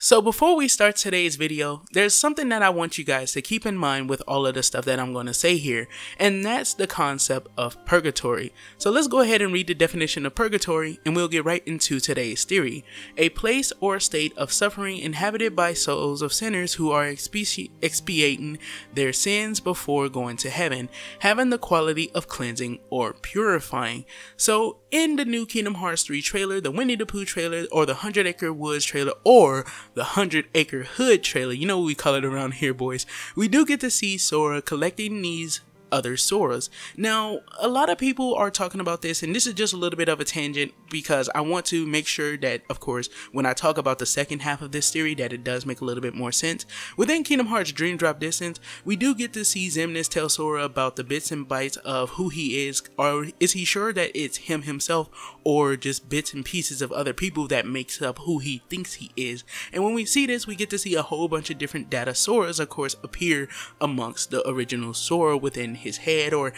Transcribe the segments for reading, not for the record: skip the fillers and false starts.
So before we start today's video, there's something that I want you guys to keep in mind with all of the stuff that I'm going to say here, and that's the concept of purgatory. So let's go ahead and read the definition of purgatory, and we'll get right into today's theory. A place or state of suffering inhabited by souls of sinners who are expiating their sins before going to heaven, having the quality of cleansing or purifying. So in the new Kingdom Hearts 3 trailer, the Winnie the Pooh trailer, or the 100 Acre Woods trailer, or the 100 Acre Hood trailer, you know what we call it around here, boys, we do get to see Sora collecting these other Soras. Now, a lot of people are talking about this, and this is just a little bit of a tangent because I want to make sure that, of course, when I talk about the second half of this theory, that it does make a little bit more sense. Within Kingdom Hearts Dream Drop Distance, we do get to see Xemnas tell Sora about the bits and bytes of who he is, or is he sure that it's him himself, or just bits and pieces of other people that makes up who he thinks he is. And when we see this, we get to see a whole bunch of different data Soras, of course, appear amongst the original Sora within his head, or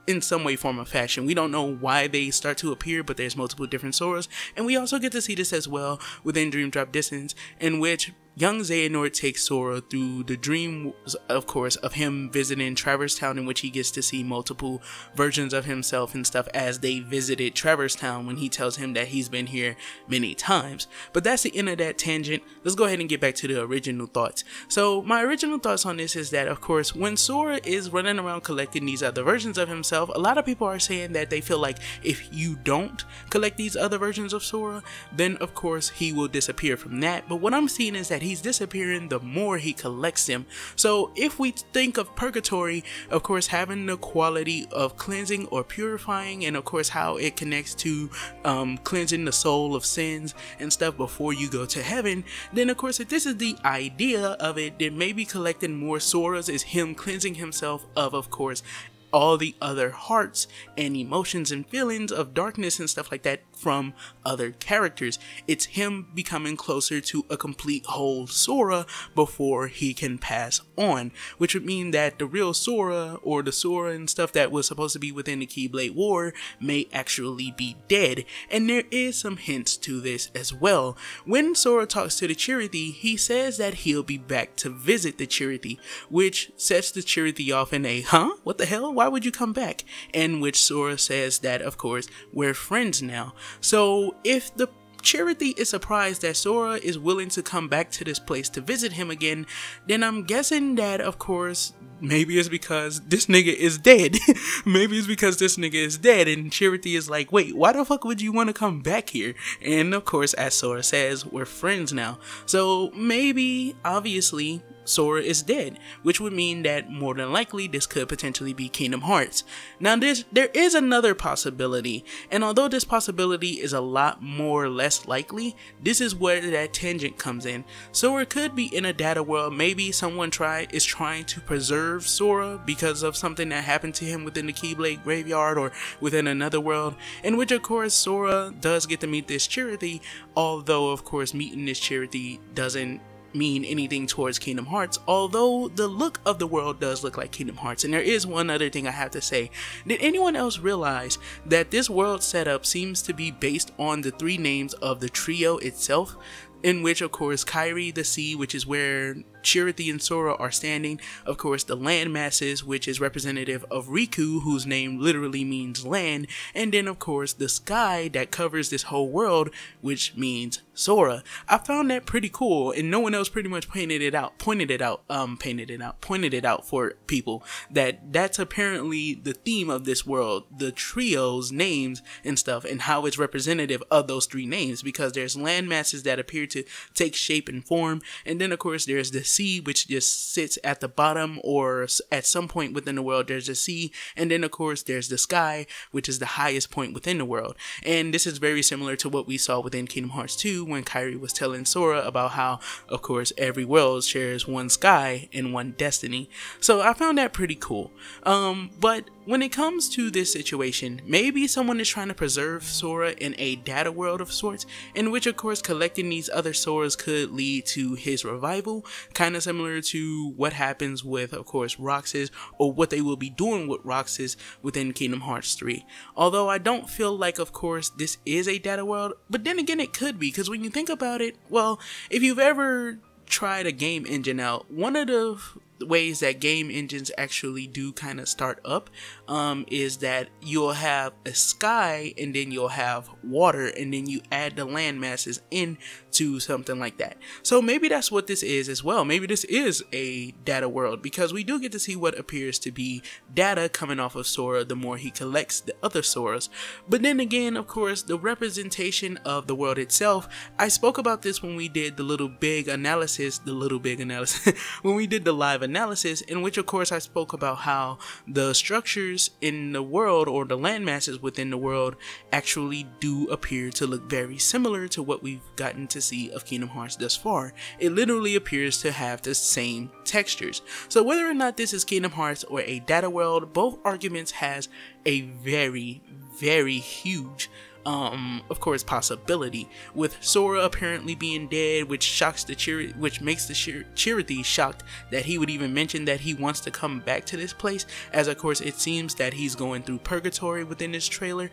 in some way, form, or fashion. We don't know why they start to appear, but there's multiple different Soras. And we also get to see this as well within Dream Drop Distance, in which young Xehanort takes Sora through the dreams, of course, of him visiting Traverse Town, in which he gets to see multiple versions of himself and stuff as they visited Traverse Town, when he tells him that he's been here many times. But that's the end of that tangent. Let's go ahead and get back to the original thoughts. So my original thoughts on this is that, of course, when Sora is running around collecting these other versions of himself, a lot of people are saying that they feel like if you don't collect these other versions of Sora, then of course he will disappear from that. But what I'm seeing is that he's disappearing the more he collects them. So if we think of purgatory, of course, having the quality of cleansing or purifying, and of course how it connects to cleansing the soul of sins and stuff before you go to heaven, then of course if this is the idea of it, then maybe collecting more Soras is him cleansing himself of course, all the other hearts and emotions and feelings of darkness and stuff like that from other characters. It's him becoming closer to a complete whole Sora before he can pass on, which would mean that the real Sora, or the Sora and stuff that was supposed to be within the Keyblade War, may actually be dead. And there is some hints to this as well. When Sora talks to the Chirithy, he says that he'll be back to visit the Chirithy, which sets the Chirithy off in a, huh? What the hell? Why would you come back? And which Sora says that, of course, we're friends now. So if the Chirithy is surprised that Sora is willing to come back to this place to visit him again, then I'm guessing that, of course, maybe it's because this nigga is dead. Maybe it's because this nigga is dead, and Chirithy is like, wait, why the fuck would you want to come back here? And of course, as Sora says, we're friends now. So maybe, obviously, Sora is dead, which would mean that more than likely this could potentially be Kingdom Hearts. Now there is another possibility, and although this possibility is a lot more less likely, this is where that tangent comes in. Sora could be in a data world. Maybe someone is trying to preserve Sora because of something that happened to him within the Keyblade graveyard or within another world, in which of course Sora does get to meet this Chirithy, although of course meeting this Chirithy doesn't mean anything towards Kingdom Hearts, although the look of the world does look like Kingdom Hearts. And there is one other thing I have to say. Did anyone else realize that this world setup seems to be based on the three names of the trio itself? In which, of course, Kairi, the sea, which is where Chirithy and Sora are standing, of course the land masses, which is representative of Riku, whose name literally means land, and then of course the sky that covers this whole world, which means Sora. I found that pretty cool, and no one else pretty much pointed it out for people, that that's apparently the theme of this world, the trio's names and stuff, and how it's representative of those three names, because there's land masses that appear to take shape and form, and then of course there's the sea, which just sits at the bottom, or at some point within the world there's a sea, and then of course there's the sky, which is the highest point within the world. And this is very similar to what we saw within Kingdom Hearts 2 when Kairi was telling Sora about how, of course, every world shares one sky and one destiny. So I found that pretty cool. But when it comes to this situation, maybe someone is trying to preserve Sora in a data world of sorts, in which of course collecting these other Soras could lead to his revival, kind of similar to what happens with of course Roxas, or what they will be doing with Roxas within Kingdom Hearts 3. Although I don't feel like of course this is a data world, but then again it could be, because when you think about it, well, if you've ever tried a game engine out, one of the ways that game engines actually do kind of start up is that you'll have a sky and then you'll have water, and then you add the land masses into something like that. So maybe that's what this is as well. Maybe this is a data world, because we do get to see what appears to be data coming off of Sora the more he collects the other Soras. But then again, of course, the representation of the world itself, I spoke about this when we did the little big analysis, when we did the live analysis, in which of course I spoke about how the structures in the world, or the land masses within the world, actually do appear to look very similar to what we've gotten to see of Kingdom Hearts thus far. It literally appears to have the same textures. So whether or not this is Kingdom Hearts or a data world, both arguments has a very huge of course possibility, with Sora apparently being dead, which makes the Chirithis shocked that he would even mention that he wants to come back to this place, as of course it seems that he's going through purgatory within this trailer,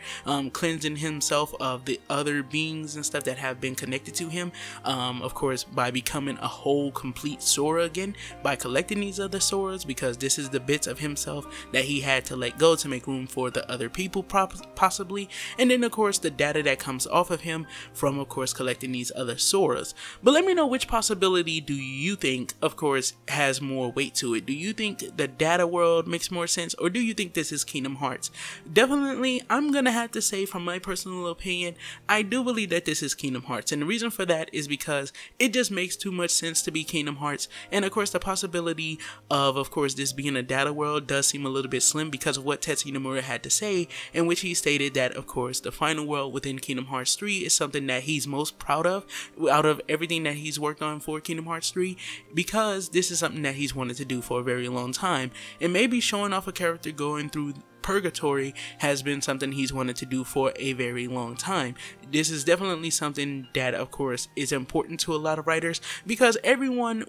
cleansing himself of the other beings and stuff that have been connected to him, of course by becoming a whole complete Sora again, by collecting these other Soras, because this is the bits of himself that he had to let go to make room for the other people possibly, and then of course the data that comes off of him from of course collecting these other Soras. But let me know, which possibility do you think of course has more weight to it? Do you think the data world makes more sense, or do you think this is Kingdom Hearts? Definitely, I'm gonna have to say, from my personal opinion, I do believe that this is Kingdom Hearts, and the reason for that is because it just makes too much sense to be Kingdom Hearts, and of course the possibility of course this being a data world does seem a little bit slim because of what Tetsuya Nomura had to say, in which he stated that of course the final world within Kingdom Hearts 3 is something that he's most proud of out of everything that he's worked on for Kingdom Hearts 3, because this is something that he's wanted to do for a very long time, and maybe showing off a character going through purgatory has been something he's wanted to do for a very long time. This is definitely something that of course is important to a lot of writers, because everyone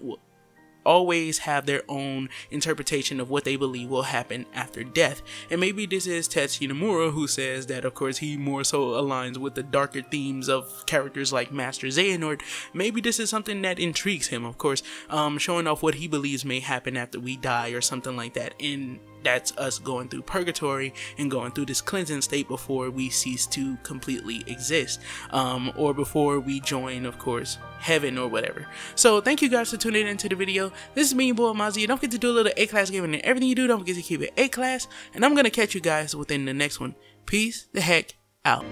always have their own interpretation of what they believe will happen after death, and maybe this is Tetsuya Nomura, who says that of course he more so aligns with the darker themes of characters like Master Xehanort. Maybe this is something that intrigues him, of course, showing off what he believes may happen after we die or something like that, and that's us going through purgatory and going through this cleansing state before we cease to completely exist, or before we join of course heaven or whatever. So thank you guys for tuning into the video. This is me, your boy AmazIah. Don't forget to do a little A-class gaming in everything you do. Don't forget to keep it A-class, and I'm gonna catch you guys within the next one. Peace the heck out.